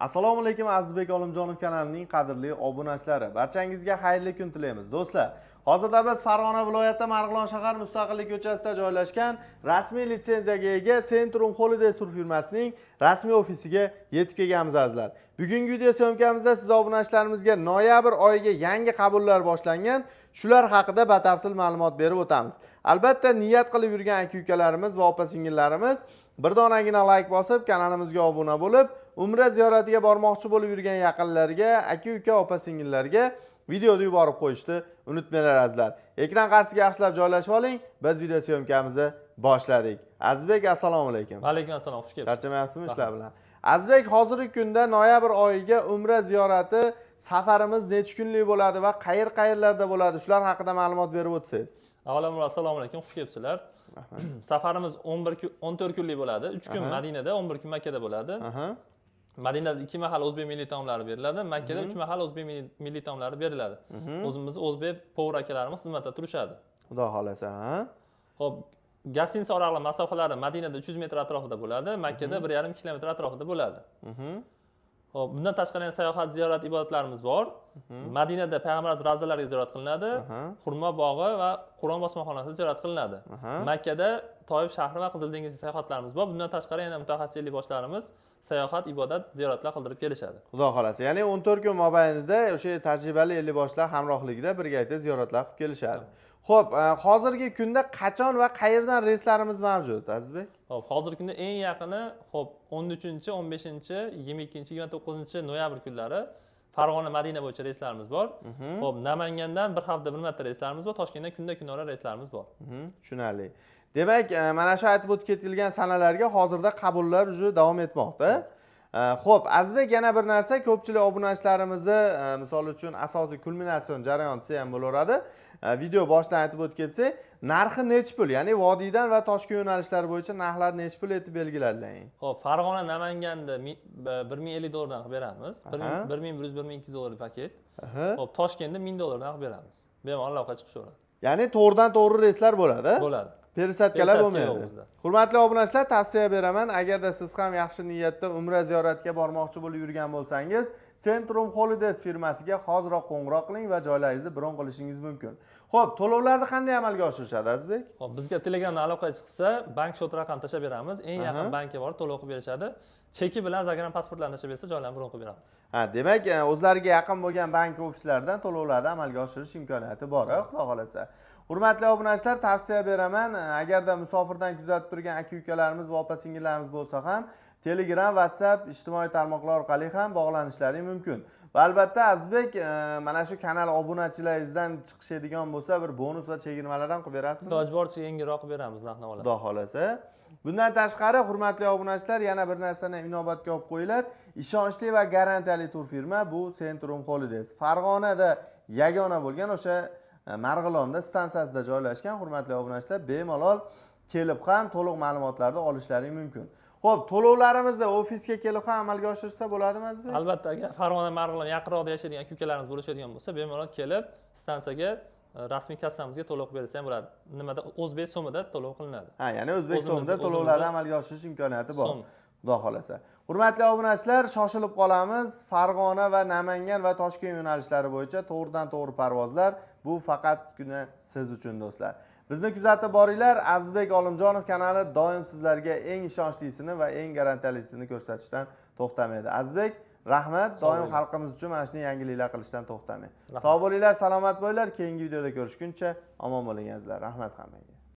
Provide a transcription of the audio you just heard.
Assalomu alaykum Azizbek Olimjonov kanalining qadrli obunachilari. Barchangizga xayrli kun tilaymiz. Do'stlar, hozirda biz Farg'ona viloyati Marg'ilon shahar Mustaqillik ko'chasida joylashgan rasmiy litsenziyaga ega Centrum Holidays tur firmasining rasmiy ofisiga yetib kelganmiz azizlar. Bugungi video syomkamizda siz obunachilarimizga noyabr oyiga yangi qabullar boshlangan, shular haqida batafsil ma'lumot berib o'tamiz. Albatta, niyat qilib yurgan aka-ukalarimiz va opa-singillarimiz bir donagina like bosib, kanalimizga obuna bo'lib, Umra ziyoratiga bormoqchi bo'lib yurgan yaqinlarga, aka-uka, opa-singillarga videoni yuborib qo'yishni unutmanglar azizlar. Ekran qarshisiga yaxshilab joylashib oling. Biz video syomkamizni boshladik. Azizbek, assalomu alaykum. Va alaykum assalom, xush kelibsiz. Charchamayapsizmi ishlar bilan? Azizbek, hozirgi kunda noyabr oyiga Umra ziyorati safarimiz necha kunlik bo'ladi va qayerlarda bo'ladi? Shular haqida ma'lumot berib o'tsangiz. Avvalambor assalomu alaykum, xush kelibsizlar. Safarimiz 14 kunlik bo'ladi. 3 kun Madinada, 11 kun Makkada bo'ladi. Madinada 2 mahal o'zbek milliy taomlari beriladi, Makkada 3 mahal o'zbek milliy taomlari beriladi. O'zimiz o'zbek povur akalarimiz xizmatda turishadi. Xudo xolasa, ha? Xo'p, Gastinsa oraliq masofalari Madinada 300 metr atrofida bo'ladi, Makkada 1,5 kilometr atrofida bo'ladi. Xo'p, bundan tashqari sayohat, ziyorat, ibodatlarimiz bor. Madinada Payg'ambar ravzalariga ziyorat qilinadi, Xurmo bog'i va Qur'on bosmaxonasi ziyorat qilinadi. Makkada Toyib shahri va Qizil dengiz sayohatlarimiz bor. Bundan tashqari yana mutaxassis ellikboshlarimiz sayohat, ibodat, ziyoratlar qildirib kelishadi. Xudo xolasa, ya'ni 14 kun mobaynida o'sha tajribali ellikboshlar hamrohligida birgalikda ziyoratlar qilib kelishadi. Xo'p, hozirgi kunda qachon va qayerdan reyslarimiz mavjud, Azizbek? Xo'p, hozirgi kunda eng yaqini 13, 15, 22, 29 noyabr kunlari Farg'ona, Madina bo'yicha reyslarimiz bor. Xo'p, Namangandan bir hafta bir marta reyslarimiz bor, Toshkentdan kunda reyslarimiz bor. Tushunarli. Demak, mana shu aytib o'tib ketilgan sanalarga hozirda qabullar davom etmoqda. Xo'p, Azizbek, yana bir narsa, ko'pchilik obunachilarimizni, misol uchun asosiy kulminatsion jarayon desa ham bo'laveradi. Video boshidan aytib o'tib ketsak, narxi necha pul? Ya'ni vodiydan va Toshkent yo'nalishlari bo'yicha narxlar necha pul etib belgilangan? Xo'p, Farg'ona, Namanganda 1050 dollardan qilib beramiz. 1100, 1200 dollar paket. Xo'p, Toshkentda 1000 dollardan qilib beramiz. Bemalol aloqa chiqishaveradi. Ya'ni to'g'ridan to'g'ri reyslar bo'ladi. Bo'ladi. Perisatkalar bo'lmaydi. Hurmatli obunachilar, tavsiya beraman, agarda siz ham yaxshi niyatda Umra ziyoratiga bormoqchi bo'lib yurgan bo'lsangiz, Centrum Holidays firmasiga hoziroq qo'ng'iroq qiling va joylaringizni bron qilishingiz mumkin. Xo'p, to'lovlarni qanday amalga oshirishadi, Azizbek? Xo'p, bizga Telegramdan aloqa chiqsa, bank shot raqam tashlab beramiz. Eng yaqin bankka borib to'lov qilib berishadi. Cheki bilan zagran pasportlarni tashlab bersa, joylarni bron qilib beramiz. Demak, o'zlariga yaqin bo'lgan bank ofislaridan to'lovlarni amalga oshirish imkoniyati bor, xudo xolasa. Hurmatli obunachilar, tavsiya beraman, agarda musofirdan kuzatib turgan aka-ukalarimiz va opa-singillarimiz bo'lsa ham, Telegram, WhatsApp, ijtimoiy tarmoqlar orqali ham bog'lanishlari mumkin. Va albatta, Azizbek, mana shu kanal obunachilaringizdan chiqishadigan bo'lsa, bir bonus va chegirmalar ham qilib berasizmi? Iloji boricha yengilroq qilib beramiz narx-navolarni. Xudo xolasa. Bundan tashqari, hurmatli obunachilar, yana bir narsani inobatga olib qo'yinglar. Ishonchli va garantiyali tur firma bu Centrum Holidays. Farg'onada yagona bo'lgan o'sha Marg'ilonda stansiyasida joylashgan, hurmatli obunachilar, bemalol kelib ham to'liq ma'lumotlarni olishlari mumkin. Xo'p, to'lovlarimizni ofisga kelib ham amalga oshirsa bo'ladimi, Azizbek? Albatta, agar Farg'ona, Marg'ilon yaqinroqda yashaydigan aka-ukalarimiz bo'lishadigan bo'lsa, bemalol kelib stansiyaga rasmiy kassamizga to'lov qilib bersa ham bo'ladi. Nimada o'zbek so'mida to'lov qilinadi. Ya'ni o'zbek so'mida to'lovlarni amalga oshirish imkoniyati bor. Xudo xolasa. Hurmatli obunachilar, shoshilib qolamiz. Farg'ona va Namangan va Toshkent yo'nalishlari bo'yicha to'g'ridan to'g'ri parvozlar bu faqatgina siz uchun, do'stlar. Bizni kuzatib boringlar. Azizbek Olimjonov kanali doim sizlarga eng ishonchlisini va eng garantiyalisini ko'rsatishdan to'xtamaydi. Azizbek, rahmat, doim xalqimiz uchun mana shunday yangiliklar qilishdan to'xtamang. Sog' bo'linglar, salomat bo'linglar. Keyingi videoda ko'rishguncha omon bo'ling azizlar. Rahmat hammaga.